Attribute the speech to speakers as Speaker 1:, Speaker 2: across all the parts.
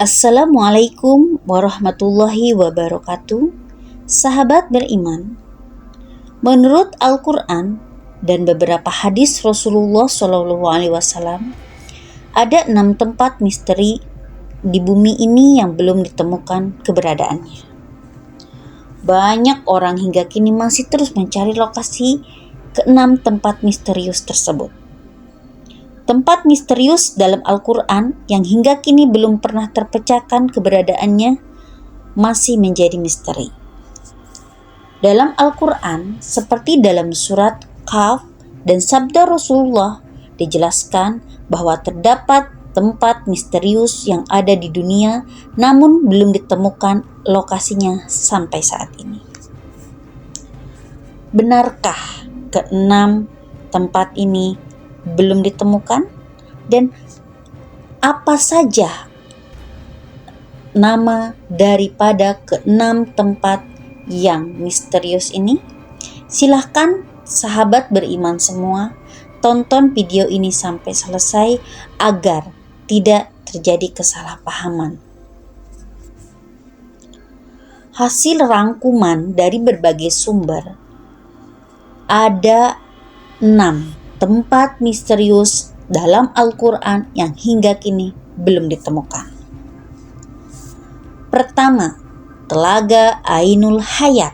Speaker 1: Assalamualaikum warahmatullahi wabarakatuh. Sahabat beriman, menurut Al-Quran dan beberapa hadis Rasulullah SAW, ada 6 tempat misteri di bumi ini yang belum ditemukan keberadaannya. Banyak orang hingga kini masih terus mencari lokasi ke-6 tempat misterius tersebut. Tempat misterius dalam Al-Quran yang hingga kini belum pernah terpecahkan keberadaannya masih menjadi misteri. Dalam Al-Quran, seperti dalam surat Kahf dan sabda Rasulullah, dijelaskan bahwa terdapat tempat misterius yang ada di dunia namun belum ditemukan lokasinya sampai saat ini. Benarkah ke-6 tempat ini belum ditemukan? Dan apa saja nama daripada ke-6 tempat yang misterius ini? Silahkan sahabat beriman semua tonton video ini sampai selesai agar tidak terjadi kesalahpahaman. Hasil rangkuman dari berbagai sumber, ada 6 tempat misterius dalam Al-Quran yang hingga kini belum ditemukan. Pertama, Telaga Ainul Hayat.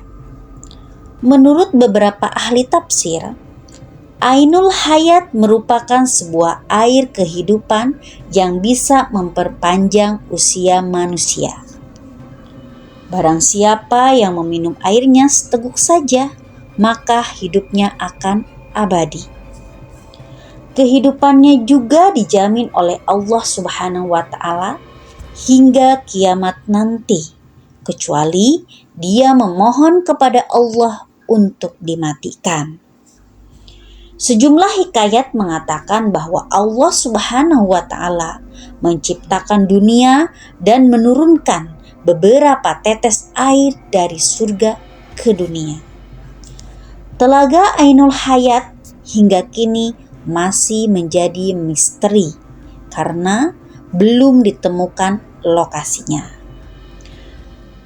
Speaker 1: Menurut beberapa ahli tafsir, Ainul Hayat merupakan sebuah air kehidupan yang bisa memperpanjang usia manusia. Barang siapa yang meminum airnya seteguk saja, maka hidupnya akan abadi. Kehidupannya juga dijamin oleh Allah Subhanahu wa Ta'ala hingga kiamat nanti, kecuali dia memohon kepada Allah untuk dimatikan. Sejumlah hikayat mengatakan bahwa Allah Subhanahu wa Ta'ala menciptakan dunia dan menurunkan beberapa tetes air dari surga ke dunia. Telaga Ainul Hayat hingga kini masih menjadi misteri karena belum ditemukan lokasinya.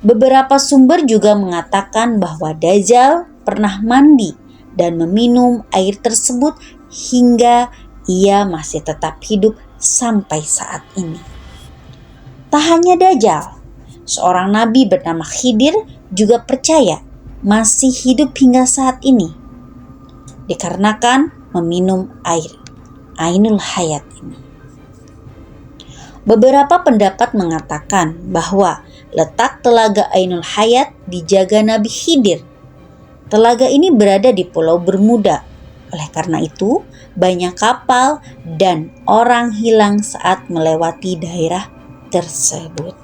Speaker 1: Beberapa sumber juga mengatakan bahwa Dajjal pernah mandi dan meminum air tersebut hingga ia masih tetap hidup sampai saat ini. Tak hanya Dajjal, seorang nabi bernama Khidir juga percaya masih hidup hingga saat ini dikarenakan meminum air Ainul Hayat ini. Beberapa pendapat mengatakan bahwa letak Telaga Ainul Hayat dijaga Nabi Khidir. Telaga ini berada di Pulau Bermuda. Oleh karena itu, banyak kapal dan orang hilang saat melewati daerah tersebut.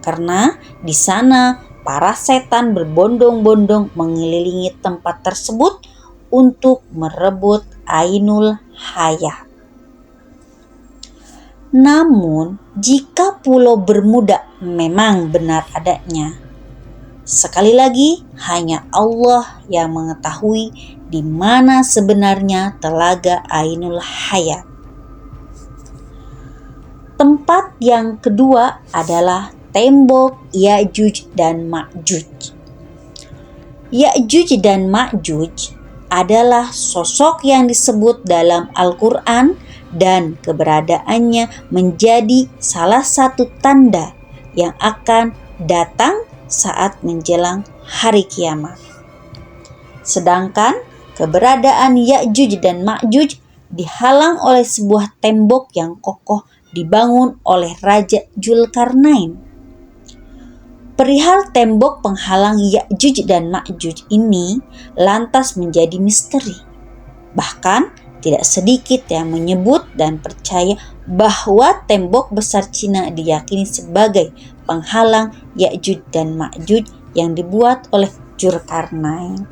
Speaker 1: Karena di sana para setan berbondong-bondong mengelilingi tempat tersebut untuk merebut Ainul Hayat. Namun, jika Pulau Bermuda memang benar adanya, sekali lagi hanya Allah yang mengetahui di mana sebenarnya Telaga Ainul Hayat. Tempat yang kedua adalah tembok Ya'juj dan Ma'juj. Ya'juj dan Ma'juj adalah sosok yang disebut dalam Al-Quran dan keberadaannya menjadi salah satu tanda yang akan datang saat menjelang hari kiamat. Sedangkan keberadaan Ya'juj dan Ma'juj dihalang oleh sebuah tembok yang kokoh dibangun oleh Raja Dzulkarnain. Perihal tembok penghalang Ya'juj dan Ma'juj ini lantas menjadi misteri. Bahkan tidak sedikit yang menyebut dan percaya bahwa tembok besar Cina diyakini sebagai penghalang Ya'juj dan Ma'juj yang dibuat oleh Dzulkarnain.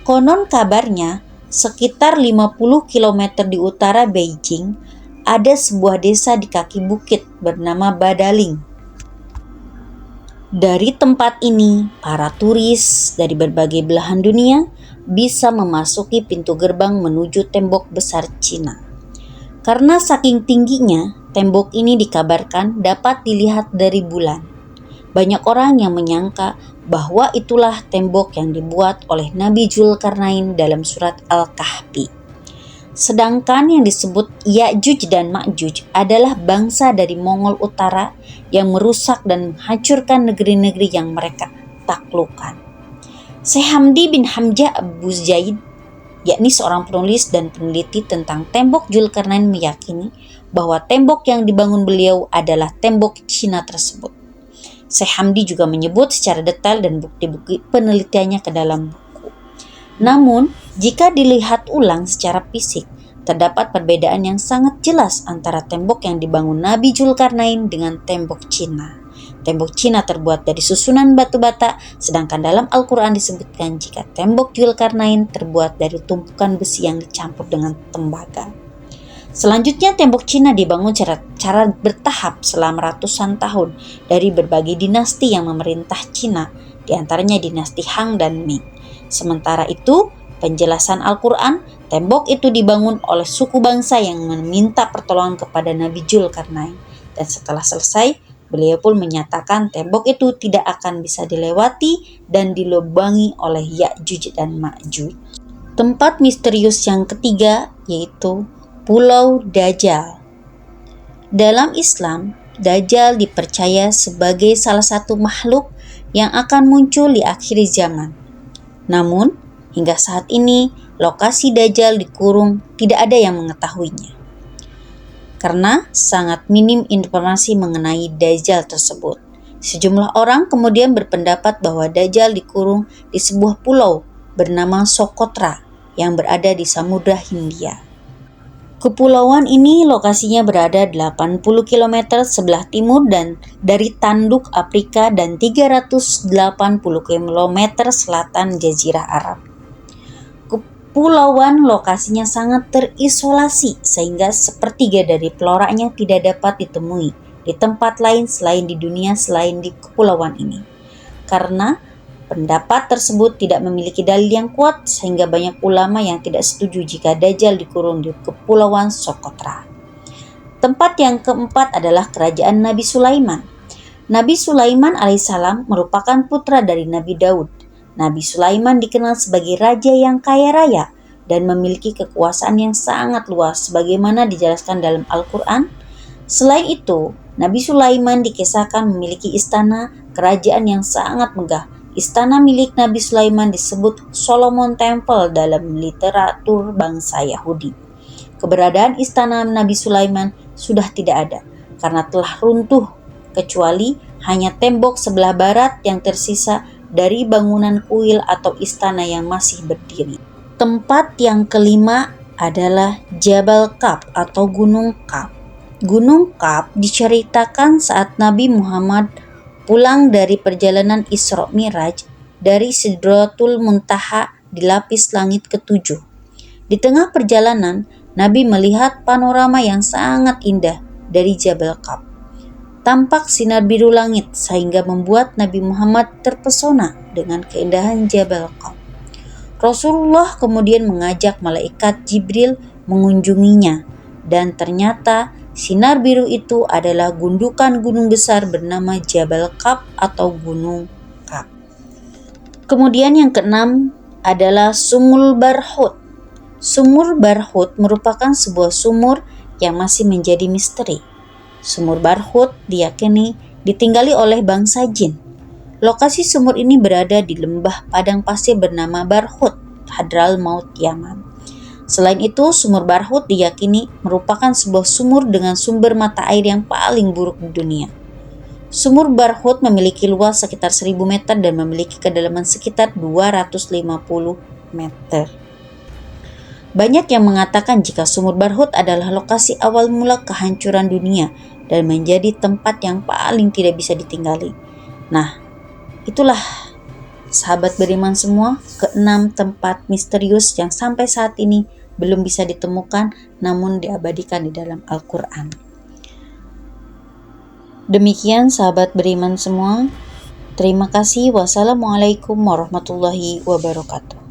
Speaker 1: Konon kabarnya sekitar 50 km di utara Beijing ada sebuah desa di kaki bukit bernama Badaling. Dari tempat ini, para turis dari berbagai belahan dunia bisa memasuki pintu gerbang menuju tembok besar Cina. Karena saking tingginya, Tembok ini dikabarkan dapat dilihat dari bulan. Banyak orang yang menyangka bahwa itulah tembok yang dibuat oleh Nabi Dzulkarnain dalam surat Al-Kahfi. Sedangkan yang disebut Ya'juj dan Ma'juj adalah bangsa dari Mongol Utara yang merusak dan menghancurkan negeri-negeri yang mereka taklukkan. Syekh Hamdi bin Hamzah Abu Zaid, yakni seorang penulis dan peneliti tentang tembok Dzulkarnain, meyakini bahwa tembok yang dibangun beliau adalah tembok Cina tersebut. Syekh Hamdi juga menyebut secara detail dan bukti-bukti penelitiannya ke dalam buku. Namun, jika dilihat ulang secara fisik, terdapat perbedaan yang sangat jelas antara tembok yang dibangun Nabi Dzulkarnain dengan tembok Cina. Tembok Cina terbuat dari susunan batu bata, sedangkan dalam Al-Quran disebutkan jika tembok Dzulkarnain terbuat dari tumpukan besi yang dicampur dengan tembaga. Selanjutnya, tembok Cina dibangun secara bertahap selama ratusan tahun dari berbagai dinasti yang memerintah Cina, di antaranya dinasti Han dan Ming. Sementara itu, penjelasan Al-Quran, tembok itu dibangun oleh suku bangsa yang meminta pertolongan kepada Nabi Dzulkarnain, dan setelah selesai, beliau pun menyatakan tembok itu tidak akan bisa dilewati dan dilubangi oleh Ya'juj dan Ma'juj. Tempat misterius yang ketiga yaitu Pulau Dajjal. Dalam Islam, Dajjal dipercaya sebagai salah satu makhluk yang akan muncul di akhir zaman. Namun, hingga saat ini, lokasi Dajjal dikurung tidak ada yang mengetahuinya. Karena sangat minim informasi mengenai Dajjal tersebut. Sejumlah orang kemudian berpendapat bahwa Dajjal dikurung di sebuah pulau bernama Socotra yang berada di Samudra Hindia. Kepulauan ini lokasinya berada 80 km sebelah timur dan dari tanduk Afrika dan 380 km selatan Jazirah Arab. Kepulauan lokasinya sangat terisolasi sehingga sepertiga dari floranya tidak dapat ditemui di tempat lain selain di dunia selain di kepulauan ini. Karena pendapat tersebut tidak memiliki dalil yang kuat sehingga banyak ulama yang tidak setuju jika Dajjal dikurung di Kepulauan Socotra. Tempat yang keempat adalah kerajaan Nabi Sulaiman. Nabi Sulaiman alaihissalam merupakan putra dari Nabi Daud. Nabi Sulaiman dikenal sebagai raja yang kaya raya dan memiliki kekuasaan yang sangat luas sebagaimana dijelaskan dalam Al-Quran. Selain itu, Nabi Sulaiman dikisahkan memiliki istana kerajaan yang sangat megah. Istana milik Nabi Sulaiman disebut Solomon Temple dalam literatur bangsa Yahudi. Keberadaan istana Nabi Sulaiman sudah tidak ada karena telah runtuh, kecuali hanya tembok sebelah barat yang tersisa dari bangunan kuil atau istana yang masih berdiri. Tempat yang kelima adalah Jabal Kaf atau Gunung Kaf. Gunung Kaf diceritakan saat Nabi Muhammad pulang dari perjalanan Isra Mi'raj dari Sidratul Muntaha di lapis langit ketujuh. Di tengah perjalanan, Nabi melihat panorama yang sangat indah dari Jabal Kaf. Tampak sinar biru langit sehingga membuat Nabi Muhammad terpesona dengan keindahan Jabal Kaf. Rasulullah kemudian mengajak malaikat Jibril mengunjunginya dan ternyata sinar biru itu adalah gundukan gunung besar bernama Jabal Kaf atau Gunung Kaf. Kemudian yang keenam adalah Sumur Barhut. Sumur Barhut merupakan sebuah sumur yang masih menjadi misteri. Sumur Barhut diyakini ditinggali oleh bangsa jin. Lokasi sumur ini berada di lembah padang pasir bernama Barhut, Hadral Maut, Yaman. Selain itu, sumur Barhut diyakini merupakan sebuah sumur dengan sumber mata air yang paling buruk di dunia. Sumur Barhut memiliki luas sekitar 1000 meter dan memiliki kedalaman sekitar 250 meter. Banyak yang mengatakan jika sumur Barhut adalah lokasi awal mula kehancuran dunia dan menjadi tempat yang paling tidak bisa ditinggali. Nah, itulah sahabat beriman semua, keenam tempat misterius yang sampai saat ini belum bisa ditemukan namun diabadikan di dalam Al-Quran. Demikian sahabat beriman semua. Terima kasih. Wassalamualaikum warahmatullahi wabarakatuh.